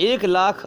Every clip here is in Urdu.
1,00,000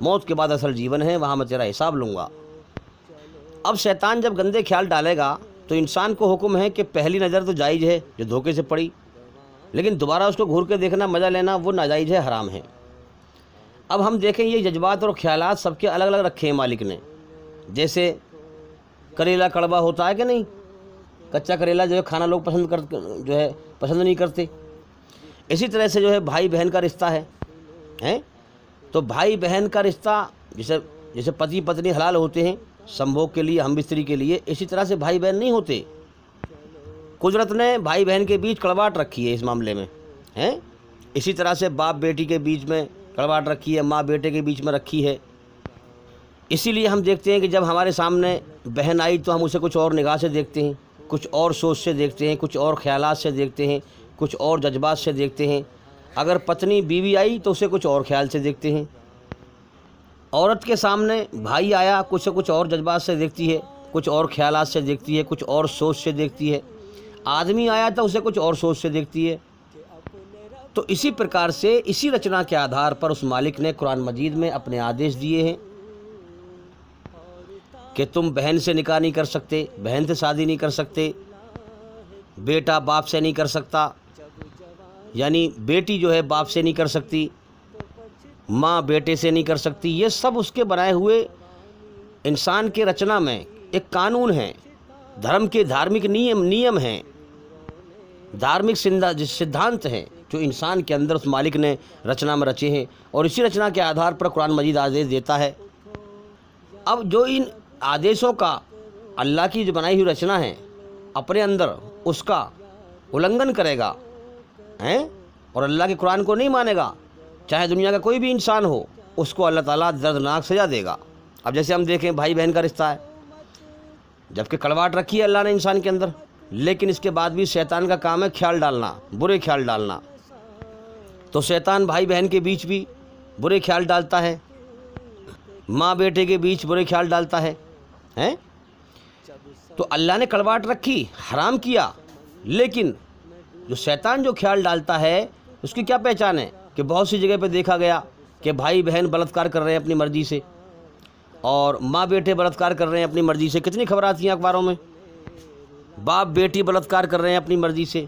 موت کے بعد اصل جیون ہے، وہاں میں تیرا حساب لوں گا۔ اب شیطان جب گندے خیال ڈالے گا تو انسان کو حکم ہے کہ پہلی نظر تو جائز ہے جو دھوکے سے پڑی، لیکن دوبارہ اس کو گھور کے دیکھنا، مزہ لینا، وہ ناجائز ہے، حرام ہے۔ اب ہم دیکھیں یہ جذبات اور خیالات سب کے الگ الگ رکھے ہیں مالک نے۔ جیسے کریلا کڑوا ہوتا ہے کہ نہیں، کچا کریلا جو ہے کھانا لوگ پسند نہیں کرتے، اسی طرح سے جو ہے بھائی بہن کا رشتہ ہے، تو بھائی بہن کا رشتہ جیسے پتی پتنی حلال ہوتے ہیں سمبھوگ کے لیے، ہم بستری کے لیے، اسی طرح سے بھائی بہن نہیں ہوتے۔ قدرت نے بھائی بہن کے بیچ کڑواہٹ رکھی ہے اس معاملے میں، اسی طرح سے باپ بیٹی کے بیچ میں کڑواہٹ رکھی ہے، ماں بیٹے کے بیچ میں رکھی ہے۔ اسی لیے ہم دیکھتے ہیں کہ جب ہمارے سامنے بہن آئی تو ہم اسے کچھ اور نگاہ سے دیکھتے ہیں، کچھ اور سوچ سے دیکھتے ہیں، کچھ اور خیالات سے دیکھتے ہیں، کچھ اور جذبات سے دیکھتے ہیں۔ اگر پتنی بیوی آئی تو اسے کچھ اور خیال سے دیکھتے ہیں۔ عورت کے سامنے بھائی آیا، کچھ اور جذبات سے دیکھتی ہے، کچھ اور خیالات سے دیکھتی ہے، کچھ اور سوچ سے دیکھتی ہے۔ آدمی آیا تو اسے کچھ اور سوچ سے دیکھتی ہے۔ تو اسی پرکار سے اسی رچنا کے آدھار پر اس مالک نے قرآن مجید میں اپنے آدیش دیے ہیں کہ تم بہن سے نکاح نہیں کر سکتے، بہن سے شادی نہیں کر سکتے، بیٹا باپ سے نہیں کر سکتا، یعنی بیٹی جو ہے باپ سے نہیں کر سکتی، ماں بیٹے سے نہیں کر سکتی۔ یہ سب اس کے بنائے ہوئے انسان کے رچنا میں ایک قانون ہے، دھرم کے دھارمک نیم ہیں، دھارمک سدھانت ہیں جو انسان کے اندر اس مالک نے رچنا میں رچے ہیں، اور اسی رچنا کے آدھار پر قرآن مجید آدیش دیتا ہے۔ اب جو ان آدیشوں کا اللہ کی جو بنائی ہوئی رچنا ہے اپنے اندر اس کا النگھن کرے گا اور اللہ کے قرآن کو نہیں مانے گا، چاہے دنیا کا کوئی بھی انسان ہو، اس کو اللہ تعالیٰ دردناک سزا دے گا۔ اب جیسے ہم دیکھیں بھائی بہن کا رشتہ ہے، جبکہ کڑواہٹ رکھی ہے اللہ نے انسان کے اندر، لیکن اس کے بعد بھی شیطان کا کام ہے خیال ڈالنا، برے خیال ڈالنا۔ تو شیطان بھائی بہن کے بیچ بھی برے خیال ڈالتا ہے، ماں بیٹے کے بیچ برے خیال ڈالتا ہے۔ تو اللہ نے کڑواہٹ رکھی، حرام کیا، لیکن جو شیطان جو خیال ڈالتا ہے اس کی کیا پہچان ہے کہ بہت سی جگہ پہ دیکھا گیا کہ بھائی بہن بلاత్کار کر رہے ہیں اپنی مرضی سے، اور ماں بیٹے بلاత్کار کر رہے ہیں اپنی مرضی سے۔ کتنی خبر آتی ہیں اخباروں میں، باپ بیٹی بلاత్کار کر رہے ہیں اپنی مرضی سے،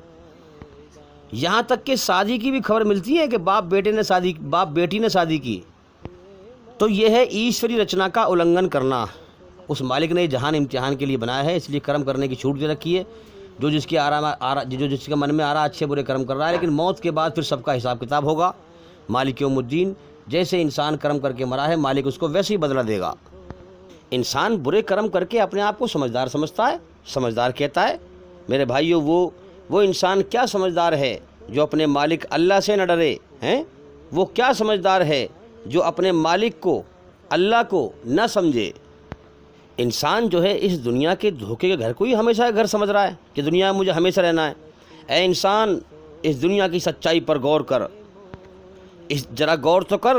یہاں تک کہ شادی کی بھی خبر ملتی ہے کہ باپ بیٹی نے شادی کی۔ تو یہ ہے ایشوری رچنا کا النگھن کرنا۔ اس مالک نے جہان امتحان کے لیے بنایا ہے، اس لیے کرم کرنے کی چھوٹ دے رکھی ہے۔ جو جس کے من میں آ رہا اچھے برے کرم کر رہا ہے، لیکن موت کے بعد پھر سب کا حساب کتاب ہوگا۔ مالک یوم الدین، جیسے انسان کرم کر کے مرا ہے مالک اس کو ویسے ہی بدلہ دے گا۔ انسان برے کرم کر کے اپنے آپ کو سمجھدار سمجھتا ہے، سمجھدار کہتا ہے۔ میرے بھائیوں، وہ انسان کیا سمجھدار ہے جو اپنے مالک اللہ سے نہ ڈرے ہیں؟ وہ کیا سمجھدار ہے جو اپنے مالک کو اللہ کو نہ سمجھے؟ انسان جو ہے اس دنیا کے دھوکے کے گھر کو ہی ہمیشہ گھر سمجھ رہا ہے کہ دنیا میں مجھے ہمیشہ رہنا ہے۔ اے انسان، اس دنیا کی سچائی پر غور کر، ذرا غور تو کر۔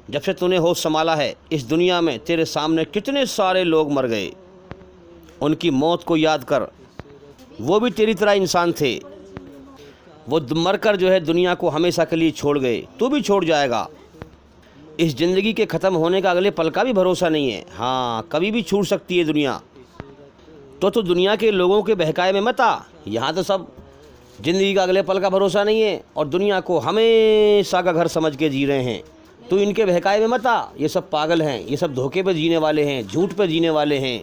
جب سے تو نے ہوش سنبھالا ہے اس دنیا میں تیرے سامنے کتنے سارے لوگ مر گئے، ان کی موت کو یاد کر۔ وہ بھی تیری طرح انسان تھے، وہ مر کر جو ہے دنیا کو ہمیشہ کے لیے چھوڑ گئے، تو بھی چھوڑ جائے گا۔ اس زندگی کے ختم ہونے کا اگلے پل کا بھی بھروسہ نہیں ہے، ہاں کبھی بھی چھوٹ سکتی ہے دنیا۔ تو دنیا کے لوگوں کے بہکائے میں مت آ، یہاں تو سب زندگی کا اگلے پل کا بھروسہ نہیں ہے اور دنیا کو ہمیشہ کا گھر سمجھ کے جی رہے ہیں۔ تو ان کے بہکائے میں مت آ، یہ سب پاگل ہیں، یہ سب دھوکے پہ جینے والے ہیں، جھوٹ پہ جینے والے ہیں۔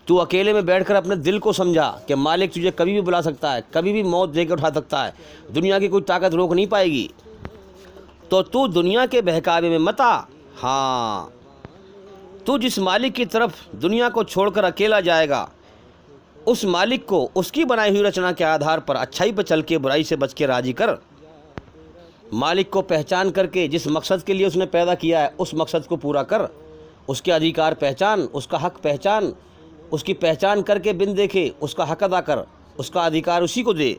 تو اکیلے میں بیٹھ کر اپنے دل کو سمجھا کہ مالک تجھے کبھی بھی بلا سکتا ہے، کبھی بھی موت دے کے اٹھا سکتا ہے، دنیا کی کوئی طاقت روک نہیں پائے گی۔ تو دنیا کے بہکاوے میں مت آ، ہاں تو جس مالک کی طرف دنیا کو چھوڑ کر اکیلا جائے گا، اس مالک کو اس کی بنائی ہوئی رچنا کے آدھار پر اچھائی پہ چل کے برائی سے بچ کے راضی کر۔ مالک کو پہچان کر کے جس مقصد کے لیے اس نے پیدا کیا ہے اس مقصد کو پورا کر، اس کے ادھیکار پہچان، اس کا حق پہچان، اس کی پہچان کر کے بن دیکھے اس کا حق ادا کر، اس کا ادھیکار اسی کو دے۔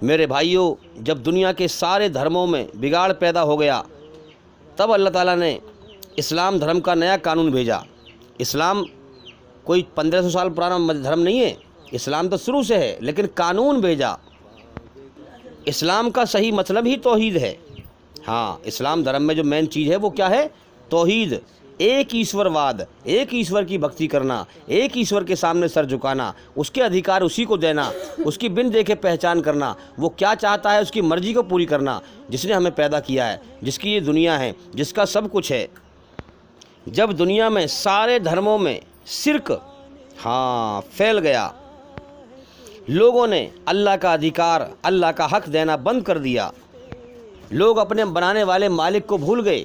میرے بھائیوں، جب دنیا کے سارے دھرموں میں بگاڑ پیدا ہو گیا تب اللہ تعالیٰ نے اسلام دھرم کا نیا قانون بھیجا۔ اسلام کوئی 1500 سال پرانا دھرم نہیں ہے، اسلام تو شروع سے ہے، لیکن قانون بھیجا۔ اسلام کا صحیح مطلب ہی توحید ہے۔ ہاں، اسلام دھرم میں جو مین چیز ہے وہ کیا ہے؟ توحید، ایک ایشورواد، ایک ایشور کی بھکتی کرنا، ایک ایشور کے سامنے سر جھکانا، اس کے ادھیکار اسی کو دینا، اس کی بن دیکھے پہچان کرنا، وہ کیا چاہتا ہے اس کی مرضی کو پوری کرنا، جس نے ہمیں پیدا کیا ہے، جس کی یہ دنیا ہے، جس کا سب کچھ ہے۔ جب دنیا میں سارے دھرموں میں شرک پھیل گیا، لوگوں نے اللہ کا ادھیکار، اللہ کا حق دینا بند کر دیا، لوگ اپنے بنانے والے مالک کو بھول گئے،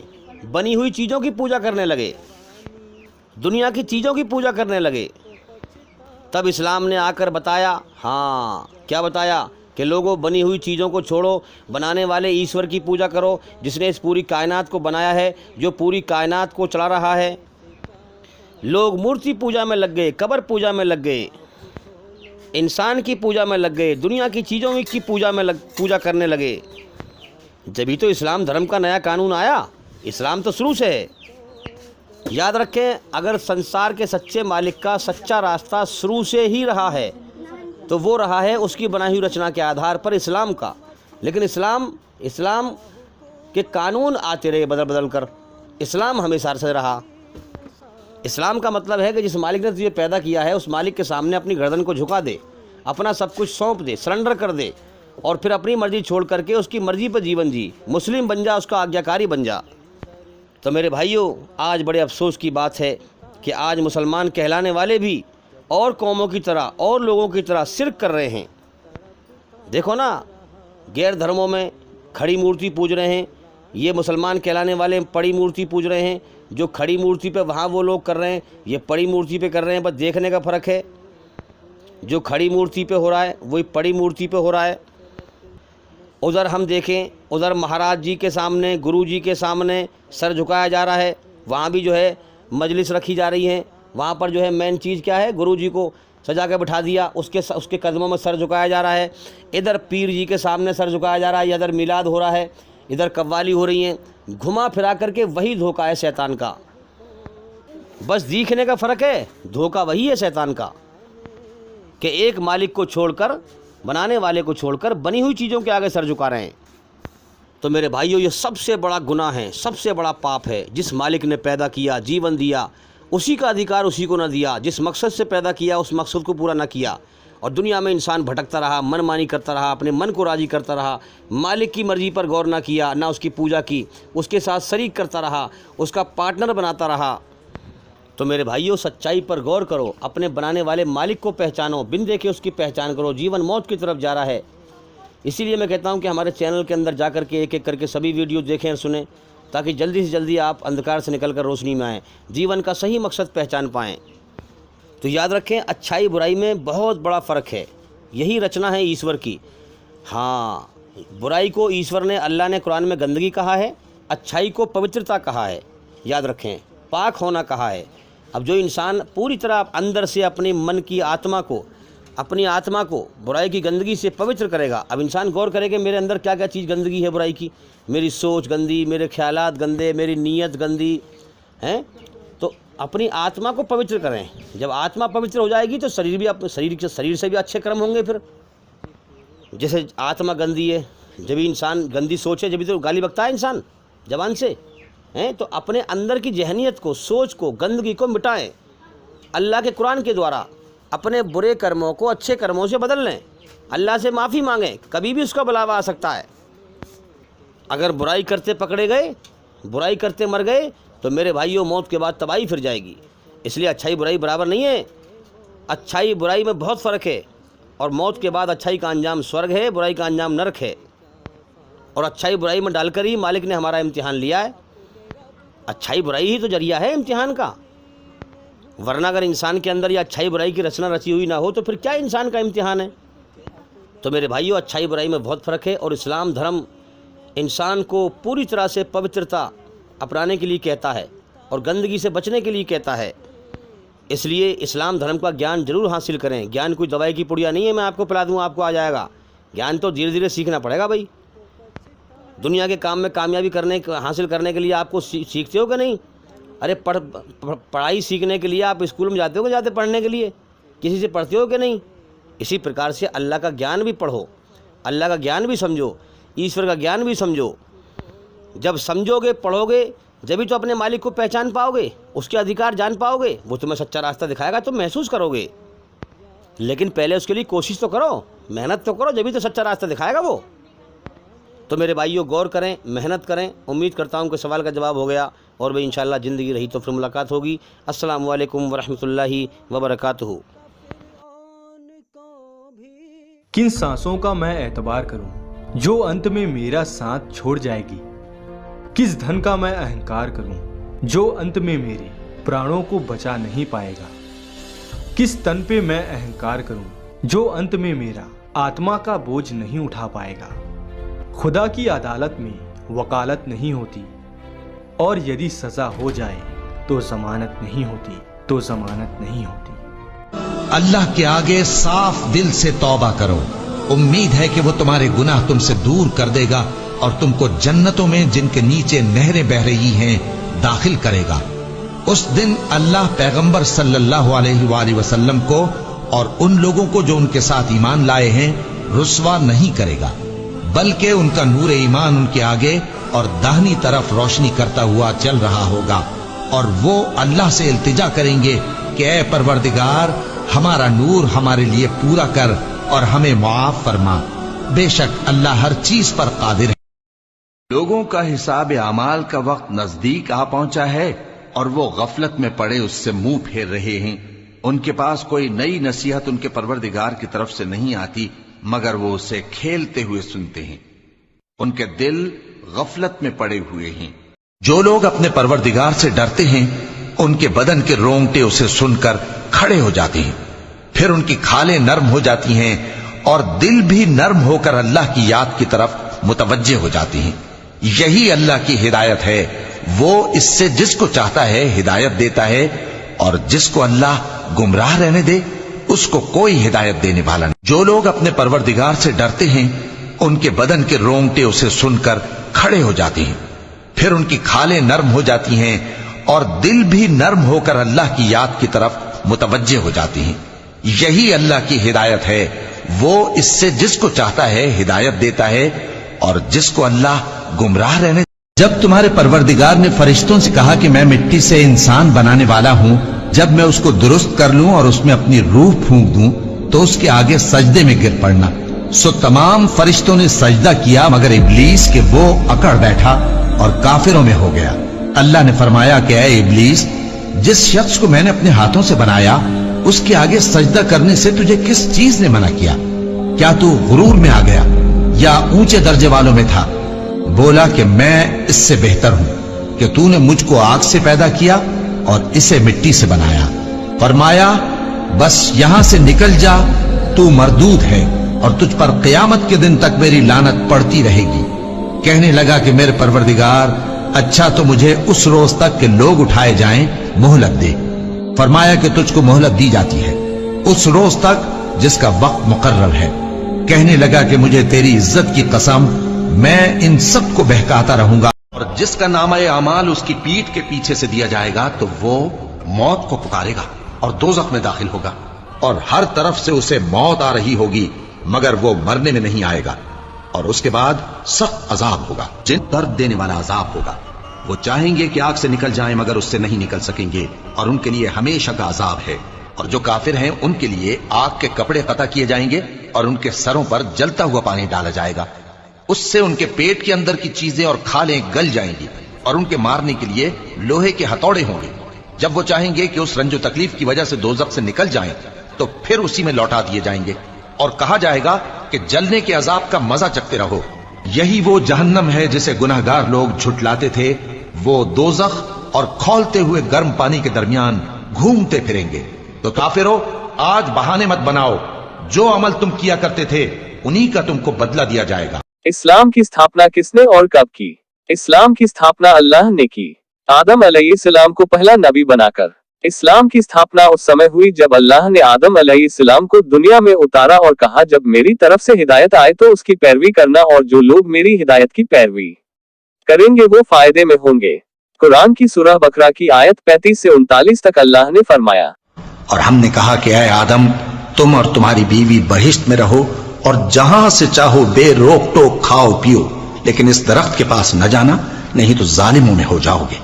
بنی ہوئی چیزوں کی پوجا کرنے لگے، دنیا کی چیزوں کی پوجا کرنے لگے، تب اسلام نے آ کر بتایا، کیا بتایا کہ لوگوں بنی ہوئی چیزوں کو چھوڑو، بنانے والے ایشور کی پوجا کرو، جس نے اس پوری کائنات کو بنایا ہے، جو پوری کائنات کو چلا رہا ہے۔ لوگ مورتی پوجا میں لگ گئے، قبر پوجا میں لگ گئے، انسان کی پوجا میں لگ گئے، دنیا کی چیزوں کی پوجا کرنے لگے۔ جبھی تو اسلام دھرم کا نیا قانون آیا، اسلام تو شروع سے ہے۔ یاد رکھیں، اگر سنسار کے سچے مالک کا سچا راستہ شروع سے ہی رہا ہے تو وہ رہا ہے اس کی بنائی ہوئی رچنا کے آدھار پر اسلام کا۔ لیکن اسلام کے قانون آتے رہے بدل بدل کر، اسلام ہمیشہ سے رہا۔ اسلام کا مطلب ہے کہ جس مالک نے تجھے پیدا کیا ہے اس مالک کے سامنے اپنی گردن کو جھکا دے، اپنا سب کچھ سونپ دے، سرنڈر کر دے، اور پھر اپنی مرضی چھوڑ کر کے اس کی مرضی پر جیون جی، مسلم بن جا، اس کا آگیاکاری بن جا۔ تو میرے بھائیوں، آج بڑے افسوس کی بات ہے کہ آج مسلمان کہلانے والے بھی اور قوموں کی طرح اور لوگوں کی طرح شرک کر رہے ہیں۔ دیکھو نا، غیر دھرموں میں کھڑی مورتی پوج رہے ہیں، یہ مسلمان کہلانے والے پڑی مورتی پوج رہے ہیں۔ جو کھڑی مورتی پہ وہاں وہ لوگ کر رہے ہیں، یہ پڑی مورتی پہ کر رہے ہیں، بس دیکھنے کا فرق ہے۔ جو کھڑی مورتی پہ ہو رہا ہے وہی پڑی مورتی پہ ہو رہا ہے۔ ادھر ہم دیکھیں، ادھر مہاراج جی کے سامنے، گرو جی کے سامنے سر جھکایا جا رہا ہے، وہاں بھی جو ہے مجلس رکھی جا رہی ہیں، وہاں پر جو ہے مین چیز کیا ہے، گرو جی کو سجا کے بٹھا دیا، اس کے قدموں میں سر جھکایا جا رہا ہے۔ ادھر پیر جی کے سامنے سر جھکایا جا رہا ہے، ادھر میلاد ہو رہا ہے، ادھر قوالی ہو رہی ہیں، گھما پھرا کر کے وہی دھوکہ ہے شیطان کا۔ بس دیکھنے کا فرق ہے، دھوکہ وہی ہے شیطان کا، کہ ایک مالک کو چھوڑ کر، بنانے والے کو چھوڑ کر بنی ہوئی چیزوں کے آگے سر جھکا رہے ہیں۔ تو میرے بھائیوں، یہ سب سے بڑا گناہ ہے، سب سے بڑا پاپ ہے۔ جس مالک نے پیدا کیا، جیون دیا، اسی کا ادھیکار اسی کو نہ دیا، جس مقصد سے پیدا کیا اس مقصد کو پورا نہ کیا، اور دنیا میں انسان بھٹکتا رہا، من مانی کرتا رہا، اپنے من کو راضی کرتا رہا، مالک کی مرضی پر غور نہ کیا، نہ اس کی پوجا کی، اس کے ساتھ شریک کرتا رہا، اس کا پارٹنر بناتا رہا۔ تو میرے بھائیوں، سچائی پر غور کرو، اپنے بنانے والے مالک کو پہچانو، بن دیکھے اس کی پہچان کرو۔ جیون موت کی طرف جا رہا ہے، اسی لیے میں کہتا ہوں کہ ہمارے چینل کے اندر جا کر کے ایک ایک کر کے سبھی ویڈیو دیکھیں اور سنیں، تاکہ جلدی سے جلدی آپ اندھکار سے نکل کر روشنی میں آئیں، جیون کا صحیح مقصد پہچان پائیں۔ تو یاد رکھیں، اچھائی برائی میں بہت بڑا فرق ہے، یہی رچنا ہے ایشور کی۔ برائی کو ایشور نے، اللہ نے قرآن میں گندگی کہا ہے، اچھائی کو پوترتا کہا ہے، یاد رکھیں، پاک ہونا کہا ہے۔ اب جو انسان پوری طرح اندر سے اپنی من کی اپنی آتما کو برائی کی گندگی سے پوتر کرے گا۔ اب انسان غور کرے کہ میرے اندر کیا کیا چیز گندگی ہے برائی کی، میری سوچ گندی، میرے خیالات گندے، میری نیت گندی ہیں، تو اپنی آتما کو پوتر کریں۔ جب آتما پوتر ہو جائے گی تو شریر سے بھی اچھے کرم ہوں گے۔ پھر جیسے آتما گندی ہے، جب انسان گندی سوچے جبھی تو گالی بکتا ہے انسان زبان سے، تو اپنے اندر کی ذہنیت کو، سوچ کو، گندگی کو مٹائیں، اللہ کے قرآن کے دوارا اپنے برے کرموں کو اچھے کرموں سے بدل لیں، اللہ سے معافی مانگیں، کبھی بھی اس کا بلاوا آ سکتا ہے۔ اگر برائی کرتے پکڑے گئے، برائی کرتے مر گئے، تو میرے بھائیوں، موت کے بعد تباہی پھر جائے گی۔ اس لیے اچھائی برائی برابر نہیں ہے، اچھائی برائی میں بہت فرق ہے، اور موت کے بعد اچھائی کا انجام سورگ ہے، برائی کا انجام نرک ہے۔ اور اچھائی برائی میں ڈال کر ہی مالک نے ہمارا امتحان لیا ہے، اچھائی برائی ہی تو ذریعہ ہے امتحان کا، ورنہ اگر انسان کے اندر یہ اچھائی برائی کی رچنا رچی ہوئی نہ ہو تو پھر کیا انسان کا امتحان ہے۔ تو میرے بھائیوں، اچھائی برائی میں بہت فرق ہے، اور اسلام دھرم انسان کو پوری طرح سے پوترتا اپنانے کے لیے کہتا ہے اور گندگی سے بچنے کے لیے کہتا ہے۔ اس لیے اسلام دھرم کا گیان ضرور حاصل کریں۔ گیان کوئی دوائی کی پڑیا نہیں ہے، میں آپ کو پلا دوں آپ کو آ جائے گا۔ گیان تو دھیرے دھیرے سیکھنا پڑے گا بھائی۔ دنیا کے کام میں کامیابی حاصل کرنے کے لیے آپ کو سیکھتے ہو کہ نہیں؟ ارے پڑھائی سیکھنے کے لیے آپ اسکول میں جاتے ہو کہ جاتے پڑھنے کے لیے؟ کسی سے پڑھتے ہو کہ نہیں؟ اسی پرکار سے اللہ کا گیان بھی پڑھو، اللہ کا گیان بھی سمجھو، ایشور کا گیان بھی سمجھو۔ جب سمجھو گے، پڑھو گے، جبھی تو اپنے مالک کو پہچان پاؤ گے، اس کے ادھیکار جان پاؤ گے، وہ تمہیں سچا راستہ دکھائے گا، تم محسوس کرو گے۔ لیکن پہلے اس کے لیے کوشش تو کرو، محنت تو کرو، جبھی تو سچا راستہ دکھائے گا وہ۔ تو میرے بھائیوں غور کریں، محنت کریں۔ امید کرتا ہوں کہ سوال کا جواب ہو گیا، اور بھائی انشاءاللہ زندگی رہی تو پھر ملاقات ہوگی۔ السلام علیکم ورحمۃ اللہ وبرکاتہ۔ کن سانسوں کا میں اعتبار کروں جو انت میں میرا ساتھ چھوڑ جائے گی؟ کس دھن کا میں اہنکار کروں جو انت میں میرے پرانوں کو بچا نہیں پائے گا؟ کس تن پہ میں اہنکار کروں جو انت میں میرا آتما کا بوجھ نہیں اٹھا پائے گا؟ خدا کی عدالت میں وکالت نہیں ہوتی، اور یدی سزا ہو جائے تو ضمانت نہیں ہوتی، تو ضمانت نہیں ہوتی۔ اللہ کے آگے صاف دل سے توبہ کرو، امید ہے کہ وہ تمہارے گناہ تم سے دور کر دے گا اور تم کو جنتوں میں جن کے نیچے نہریں بہ رہی ہیں داخل کرے گا۔ اس دن اللہ پیغمبر صلی اللہ علیہ وآلہ وسلم کو اور ان لوگوں کو جو ان کے ساتھ ایمان لائے ہیں رسوا نہیں کرے گا، بلکہ ان کا نور ایمان ان کے آگے اور داہنی طرف روشنی کرتا ہوا چل رہا ہوگا، اور وہ اللہ سے التجا کریں گے کہ اے پروردگار، ہمارا نور ہمارے لیے پورا کر اور ہمیں معاف فرما، بے شک اللہ ہر چیز پر قادر ہے۔ لوگوں کا حساب اعمال کا وقت نزدیک آ پہنچا ہے اور وہ غفلت میں پڑے اس سے منہ پھیر رہے ہیں۔ ان کے پاس کوئی نئی نصیحت ان کے پروردگار کی طرف سے نہیں آتی مگر وہ اسے کھیلتے ہوئے سنتے ہیں، ان کے دل غفلت میں پڑے ہوئے ہیں۔ جو لوگ اپنے پروردگار سے ڈرتے ہیں ان کے بدن کے رونگٹے اسے سن کر کھڑے ہو جاتے ہیں، پھر ان کی کھالیں نرم ہو جاتی ہیں اور دل بھی نرم ہو کر اللہ کی یاد کی طرف متوجہ ہو جاتی ہیں۔ یہی اللہ کی ہدایت ہے، وہ اس سے جس کو چاہتا ہے ہدایت دیتا ہے، اور جس کو اللہ گمراہ رہنے دے اس کو کوئی ہدایت دینے والا نہیں۔ جو لوگ اپنے پروردگار سے ڈرتے ہیں ان کے بدن کے رونگٹے اسے سن کر کھڑے ہو جاتے ہیں، پھر ان کی کھالیں نرم ہو جاتی ہیں اور دل بھی نرم ہو کر اللہ کی یاد کی طرف متوجہ ہو جاتی ہیں۔ یہی اللہ کی ہدایت ہے، وہ اس سے جس کو چاہتا ہے ہدایت دیتا ہے، اور جس کو اللہ گمراہ رہنے دے۔ جب تمہارے پروردگار نے فرشتوں سے کہا کہ میں مٹی سے انسان بنانے والا ہوں، جب میں اس کو درست کر لوں اور اس میں اپنی روح پھونک دوں تو اس کے آگے سجدے میں گر پڑنا، سو تمام فرشتوں نے سجدہ کیا مگر ابلیس کہ وہ اکڑ بیٹھا اور کافروں میں ہو گیا۔ اللہ نے فرمایا کہ اے ابلیس، جس شخص کو میں نے اپنے ہاتھوں سے بنایا اس کے آگے سجدہ کرنے سے تجھے کس چیز نے منع کیا؟ کیا تو غرور میں آ گیا یا اونچے درجے والوں میں تھا؟ بولا کہ میں اس سے بہتر ہوں کہ تو نے مجھ کو آگ سے پیدا کیا اور اسے مٹی سے بنایا۔ فرمایا بس یہاں سے نکل جا، تو مردود ہے اور تجھ پر قیامت کے دن تک میری لعنت پڑتی رہے گی۔ کہنے لگا کہ میرے پروردگار، اچھا تو مجھے اس روز تک کہ لوگ اٹھائے جائیں مہلت دے۔ فرمایا کہ تجھ کو مہلت دی جاتی ہے اس روز تک جس کا وقت مقرر ہے۔ کہنے لگا کہ مجھے تیری عزت کی قسم، میں ان سب کو بہکاتا رہوں گا، اور جس کا نامہ اعمال اس کی پیٹھ کے پیچھے سے دیا جائے گا تو وہ موت کو پکارے گا اور دوزخ میں داخل ہوگا، اور ہر طرف سے اسے موت آ رہی ہوگی مگر وہ مرنے میں نہیں آئے گا، اور اس کے بعد سخت عذاب ہوگا، جن درد دینے والا عذاب ہوگا۔ وہ چاہیں گے کہ آگ سے نکل جائیں مگر اس سے نہیں نکل سکیں گے، اور ان کے لیے ہمیشہ کا عذاب ہے۔ اور جو کافر ہیں ان کے لیے آگ کے کپڑے قطع کیے جائیں گے اور ان کے سروں پر جلتا ہوا پانی ڈالا جائے گا، اس سے ان کے پیٹ کے اندر کی چیزیں اور کھالیں گل جائیں گی، اور ان کے مارنے کے لیے لوہے کے ہتھوڑے ہوں گے۔ جب وہ چاہیں گے کہ اس رنج و تکلیف کی وجہ سے دوزخ سے نکل جائیں تو پھر اسی میں لوٹا دیے جائیں گے، اور کہا جائے گا کہ جلنے کے عذاب کا مزہ چکھتے رہو۔ یہی وہ جہنم ہے جسے گناہگار لوگ جھٹلاتے تھے، وہ دوزخ اور کھولتے ہوئے گرم پانی کے درمیان گھومتے پھریں گے۔ تو کافرو، آج بہانے مت بناؤ، جو عمل تم کیا کرتے تھے انہی کا تم کو بدلہ دیا جائے گا۔ اسلام کی استھاپنا کس نے اور کب کی؟ اسلام کی استھاپنا اللہ نے کی، آدم علیہ السلام کو پہلا نبی بنا کر۔ اسلام کی استھاپنا اس سمے ہوئی جب اللہ نے آدم علیہ السلام کو دنیا میں اتارا اور کہا جب میری طرف سے ہدایت آئے تو اس کی پیروی کرنا، اور جو لوگ میری ہدایت کی پیروی کریں گے وہ فائدے میں ہوں گے۔ قرآن کی سورہ بقرہ کی آیت 35 سے 39 تک اللہ نے فرمایا، اور ہم نے کہا کہ اے آدم، تم اور تمہاری بیوی بہشت میں رہو اور جہاں سے چاہو بے روک ٹوک کھاؤ پیو، لیکن اس درخت کے پاس نہ جانا، نہیں تو ظالموں میں ہو جاؤ گے۔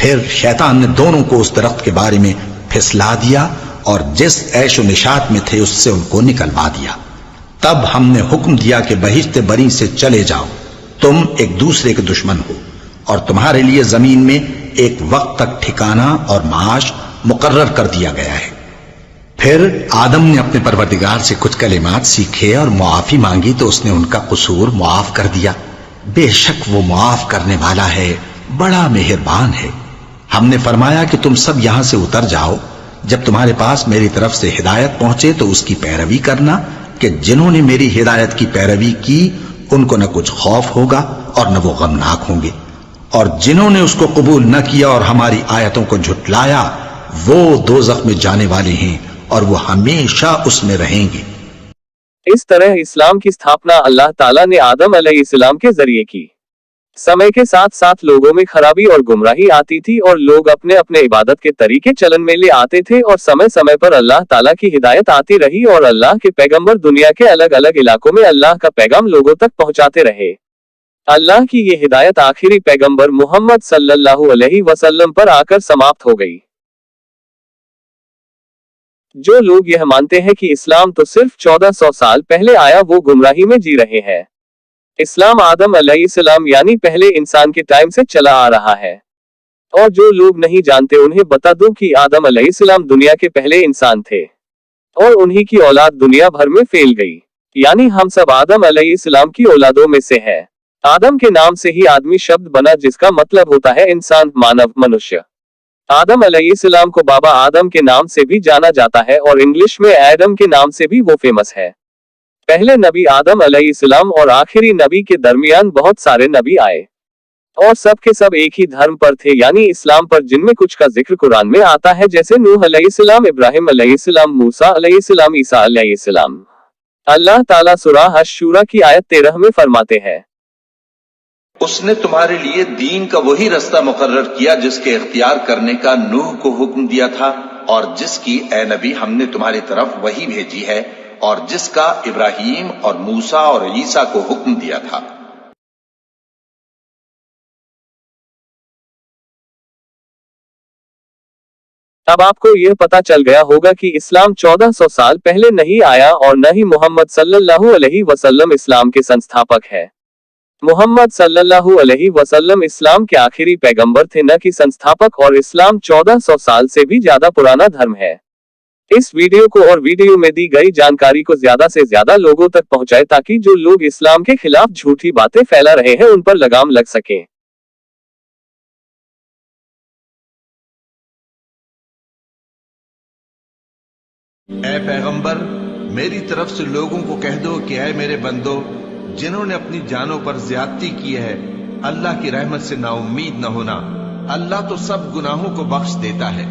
پھر شیطان نے دونوں کو اس درخت کے بارے میں پھسلا دیا اور جس عیش و نشاط میں تھے اس سے ان کو نکلوا دیا۔ تب ہم نے حکم دیا کہ بہشت بری سے چلے جاؤ، تم ایک دوسرے کے دشمن ہو، اور تمہارے لیے زمین میں ایک وقت تک ٹھکانہ اور معاش مقرر کر دیا گیا ہے۔ پھر آدم نے اپنے پروردگار سے کچھ کلمات سیکھے اور معافی مانگی تو اس نے ان کا قصور معاف کر دیا۔ بے شک وہ معاف کرنے والا ہے، بڑا مہربان ہے۔ ہم نے فرمایا کہ تم سب یہاں سے اتر جاؤ، جب تمہارے پاس میری طرف سے ہدایت پہنچے تو اس کی پیروی کرنا، کہ جنہوں نے میری ہدایت کی پیروی کی ان کو نہ کچھ خوف ہوگا اور نہ وہ غمناک ہوں گے، اور جنہوں نے اس کو قبول نہ کیا اور ہماری آیتوں کو جھٹلایا وہ دوزخ میں جانے والے ہیں اور وہ ہمیشہ اس میں رہیں گے۔ اس طرح اسلام کی استھاپنا اللہ تعالیٰ نے آدم علیہ السلام کے ذریعے کی۔ سمے کے ساتھ ساتھ لوگوں میں خرابی اور گمراہی آتی تھی اور لوگ اپنے اپنے عبادت کے طریقے چلن میں لے آتے تھے، اور سمے سمے پر اللہ تعالیٰ کی ہدایت آتی رہی اور اللہ کے پیغمبر دنیا کے الگ الگ علاقوں میں اللہ کا پیغام لوگوں تک پہنچاتے رہے۔ اللہ کی یہ ہدایت آخری پیغمبر محمد صلی اللہ علیہ وسلم پر آ کر سماپت ہو گئی۔ جو لوگ یہ مانتے ہیں کہ اسلام تو صرف 1400 سال پہلے آیا وہ گمراہی میں جی رہے ہیں۔ اسلام آدم علیہ السلام یعنی پہلے انسان کے ٹائم سے چلا آ رہا ہے، اور جو لوگ نہیں جانتے انہیں بتا دو کہ آدم علیہ السلام دنیا کے پہلے انسان تھے اور انہی کی اولاد دنیا بھر میں پھیل گئی، یعنی ہم سب آدم علیہ السلام کی اولادوں میں سے ہے۔ آدم کے نام سے ہی آدمی شبد بنا جس کا مطلب ہوتا ہے انسان، مانو، منشیہ۔ آدم علیہ السلام کو بابا آدم کے نام سے بھی جانا جاتا ہے اور انگلش میں ایڈم کے نام سے بھی وہ فیمس ہے۔ پہلے نبی آدم علیہ السلام اور آخری نبی کے درمیان بہت سارے نبی آئے اور سب کے سب ایک ہی دھرم پر تھے یعنی اسلام پر، جن میں کچھ کا ذکر قرآن میں آتا ہے جیسے نوح علیہ السلام، ابراہیم علیہ السلام، موسیٰ علیہ السلام، عیسیٰ علیہ السلام۔ اللہ تعالیٰ سورہ الشورى کی آیت 13 میں فرماتے ہیں، اس نے تمہارے لیے دین کا وہی رستہ مقرر کیا جس کے اختیار کرنے کا نوح کو حکم دیا تھا، اور جس کی اے نبی ہم نے تمہاری طرف وہی بھیجی ہے، اور جس کا ابراہیم اور موسیٰ اور عیسیٰ کو حکم دیا تھا۔ اب آپ کو یہ پتا چل گیا ہوگا کہ اسلام 1400 سال پہلے نہیں آیا اور نہ ہی محمد صلی اللہ علیہ وسلم اسلام کے سنستھاپک ہے۔ محمد صلی اللہ علیہ وسلم اسلام کے آخری پیغمبر تھے، نہ کہ سنستھاپک، اور اسلام 1400 سال سے بھی زیادہ پرانا دھرم ہے۔ اس ویڈیو کو اور ویڈیو میں دی گئی جانکاری کو زیادہ سے زیادہ لوگوں تک پہنچائے تاکہ جو لوگ اسلام کے خلاف جھوٹی باتیں پھیلا رہے ہیں ان پر لگام لگ سکے۔ اے پیغمبر، میری طرف سے لوگوں کو کہہ دو کہ اے میرے بندو، جنہوں نے اپنی جانوں پر زیادتی کی ہے، اللہ کی رحمت سے نا امید نہ ہونا۔ اللہ تو سب گناہوں کو بخش دیتا ہے،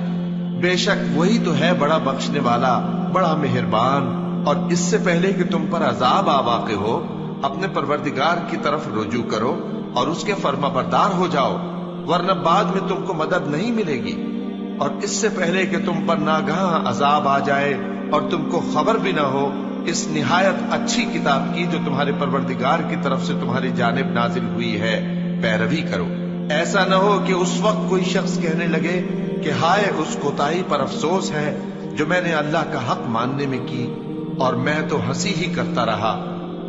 بے شک وہی تو ہے بڑا بخشنے والا، بڑا مہربان۔ اور اس سے پہلے کہ تم پر عذاب آ واقع ہو، اپنے پروردگار کی طرف رجوع کرو اور اس کے فرما بردار ہو جاؤ، ورنہ بعد میں تم کو مدد نہیں ملے گی۔ اور اس سے پہلے کہ تم پر ناگہاں عذاب آ جائے اور تم کو خبر بھی نہ ہو، اس نہایت اچھی کتاب کی جو تمہارے پروردگار کی طرف سے تمہاری جانب نازل ہوئی ہے پیروی کرو۔ ایسا نہ ہو کہ اس وقت کوئی شخص کہنے لگے کہ ہائے اس کوتاہی پر افسوس ہے جو میں نے اللہ کا حق ماننے میں کی، اور میں تو ہنسی ہی کرتا رہا،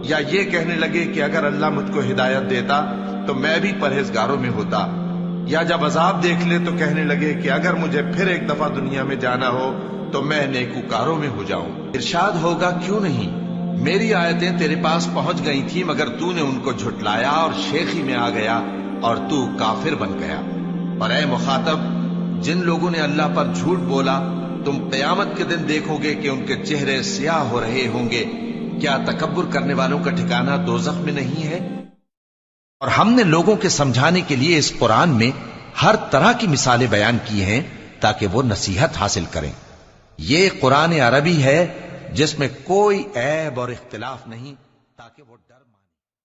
یا یہ کہنے لگے کہ اگر اللہ مجھ کو ہدایت دیتا تو میں بھی پرہیزگاروں میں ہوتا، یا جب عذاب دیکھ لے تو کہنے لگے کہ اگر مجھے پھر ایک دفعہ دنیا میں جانا ہو تو میں نیکوکاروں میں ہو جاؤں۔ ارشاد ہوگا کیوں نہیں، میری آیتیں تیرے پاس پہنچ گئی تھی مگر تو نے ان کو جھٹلایا اور شیخی میں آ گیا اور تو کافر بن گیا۔ اور اے مخاطب، جن لوگوں نے اللہ پر جھوٹ بولا، تم قیامت کے دن دیکھو گے کہ ان کے چہرے سیاہ ہو رہے ہوں گے۔ کیا تکبر کرنے والوں کا ٹھکانہ دوزخ میں نہیں ہے؟ اور ہم نے لوگوں کے سمجھانے کے لیے اس قرآن میں ہر طرح کی مثالیں بیان کی ہیں تاکہ وہ نصیحت حاصل کریں۔ یہ قرآن عربی ہے جس میں کوئی عیب اور اختلاف نہیں، تاکہ وہ ڈر